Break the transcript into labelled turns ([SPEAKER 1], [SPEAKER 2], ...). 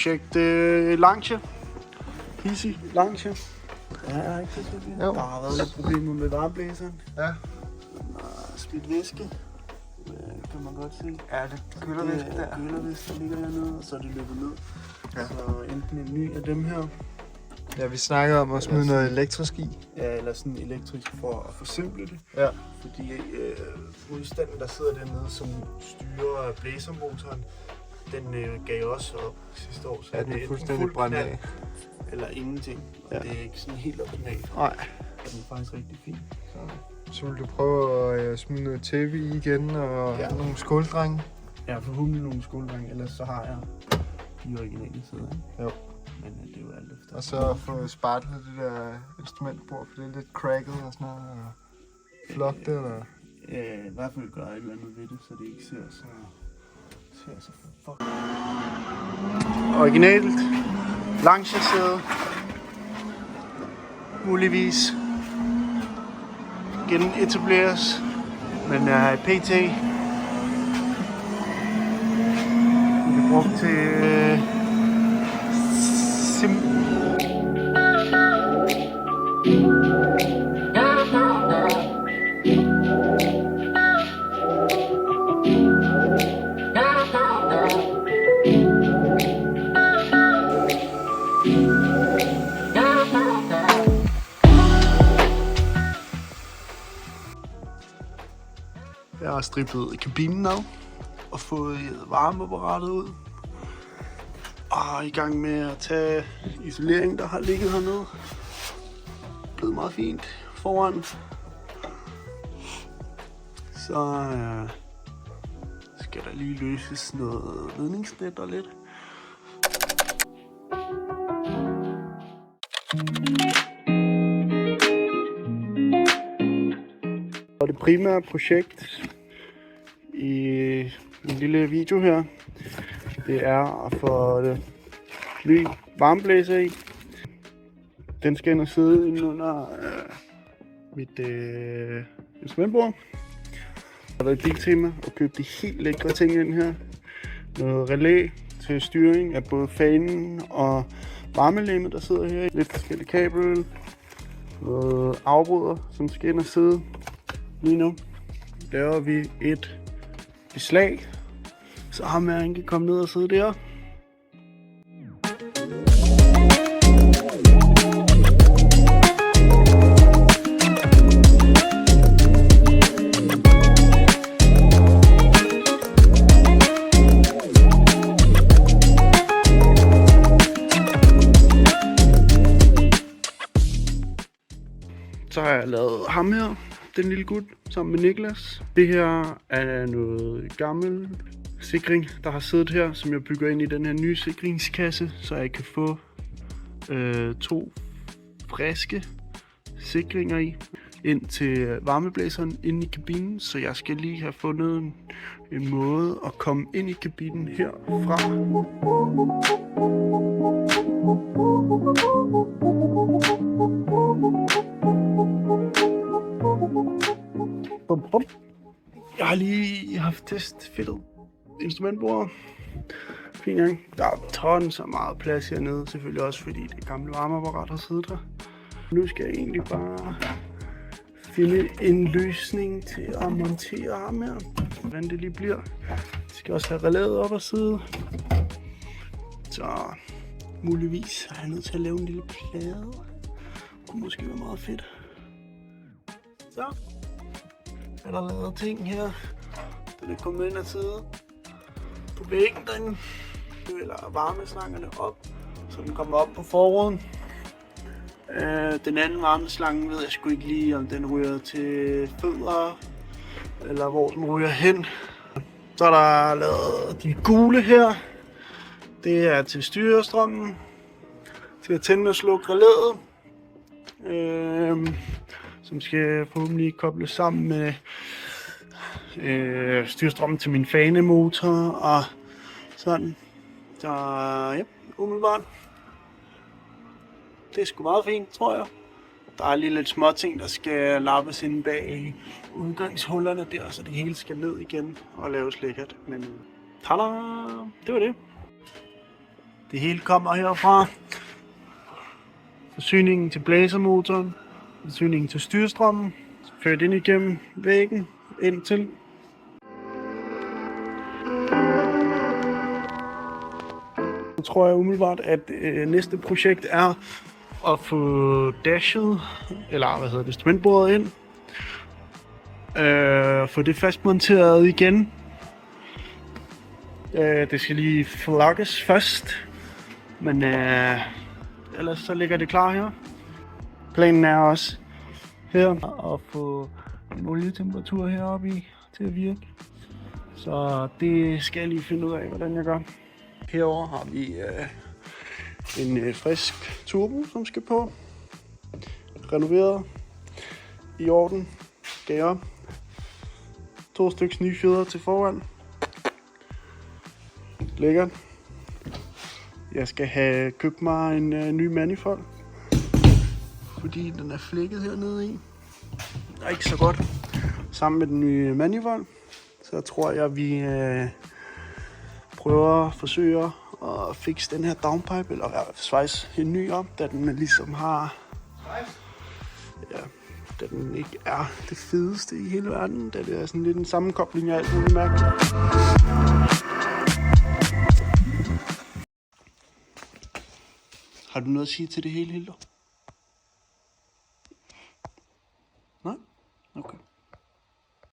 [SPEAKER 1] projekt Lancia. Easy Lancia. Ja, ikke så det. Der har været lidt problemer med varmeblæseren.
[SPEAKER 2] Ja.
[SPEAKER 1] Den har smidt væske. Kan man godt se.
[SPEAKER 2] Ja, det kølervæske der.
[SPEAKER 1] Kølervæske, der ligger hernede, og så er det løbet ned.
[SPEAKER 2] Ja.
[SPEAKER 1] Så enten en ny af dem her.
[SPEAKER 2] Ja, vi snakkede om at smide noget elektrisk i.
[SPEAKER 1] Ja, eller sådan elektrisk for at forsimple det.
[SPEAKER 2] Ja.
[SPEAKER 1] Fordi modstanden, der sidder dernede, som styrer blæsermotoren, den gav også op sidste år. Så
[SPEAKER 2] Ja, den er fuldstændig brændt af.
[SPEAKER 1] Eller ingenting. Og det er ikke sådan helt optimalt.
[SPEAKER 2] Nej.
[SPEAKER 1] Og den er faktisk rigtig fin.
[SPEAKER 2] Så vil du prøve at smide noget tæppe i igen og nogle skåldrenge?
[SPEAKER 1] Jeg har forhåbentlig nogle skoledrenge, ellers så har jeg de originale sider.
[SPEAKER 2] Jo.
[SPEAKER 1] Men det er jo alt efter.
[SPEAKER 2] Og så få spartlet det der instrumentbord, for det er lidt cracket og sådan noget. Og flot det, eller?
[SPEAKER 1] Ja, i hvert fald gøre et eller andet ved det, så det ikke ser så fuck. Originalt. Lancia-sæde. Muligvis genetableres, men PT det er brugt til Jeg har strippet kabinen af og fået varmeapparatet ud. Og i gang med at tage isoleringen, der har ligget hernede. Blevet meget fint foran. Så skal der lige løses noget ledningsnet og lidt. Og det primære projekt i en lille video her, det er at få ny varmeblæser i. Den skal ind og sidde inde under mit instrumentbord. Jeg har været i Biltema og købt de helt lækre ting ind her. Noget relæ til styring af både fanen og varmelemmet, der sidder her. Lidt forskellige kabel. Noget afbryder, som skal ind og sidde. Lige nu laver vi et beslag, så ham her kan komme ned og sidde der. Så har jeg lavet ham her, den lille gut, sammen med Niklas. Det her er noget gammel sikring, der har siddet her, som jeg bygger ind i den her nye sikringskasse, så jeg kan få 2 friske sikringer i ind til varmeblæseren inde i kabinen. Så jeg skal lige have fundet en måde at komme ind i kabinen herfra. Bum, bum. Jeg har lige haft testfittet instrumentbordet. Fint gang. Der er tons af meget plads hernede, selvfølgelig også fordi det gamle varmeapparat har siddet her. Nu skal jeg egentlig bare finde en løsning til at montere ham her. Hvordan det lige bliver. Jeg skal også have relæet op og sidde. Så muligvis er jeg nødt til at lave en lille plade. Det kunne måske være meget fedt. Så er der lavet ting her. Den er kommet ind og sidde på væggen derinde. Eller varmeslangerne op, så den kommer op på forruden. Den anden varmeslange ved jeg sgu ikke lige, om den ryger til fødder, eller hvor den ryger hen. Så er der lavet de gule her. Det er til styrestrømmen, til at tænde og slukke relæet, som skal forhåbentlig kobles sammen med styrestrømmen til min fanemotor og sådan. Så ja, umiddelbart. Det er sgu meget fint, tror jeg. Der er lige lidt små ting, der skal lappes inde bag udgangshullerne der, så det hele skal ned igen og laves lækkert. Men tada! Det var det. Det hele kommer herfra. Forsyningen til blæsermotoren, forsyningen til styrstrømmen, ført ind igennem væggen, ind til. Så tror jeg umiddelbart, at næste projekt er at få dashet, eller instrumentbordet ind. Få det fastmonteret igen. Det skal lige flagges først, men ellers så ligger det klar her. Planen er også her at få en olietemperatur heroppe i til at virke. Så det skal jeg lige finde ud af, hvordan jeg gør. Herover har vi en frisk turbo, som skal på. Renoveret. I orden. Gære. 2 stykker nye fjeder til foran. Lækkert. Jeg skal have købt mig en ny manifold, fordi den er flækket hernede i. Det er ikke så godt. Sammen med den nye manifold, så tror jeg, vi prøver at forsøge at fikse den her downpipe, eller svejse en ny op, da den ligesom har... Ja, da den ikke er det fedeste i hele verden, da det er sådan lidt en sammenkobling af alt muligt mærkeligt. Har du noget at sige til det hele, Hildur?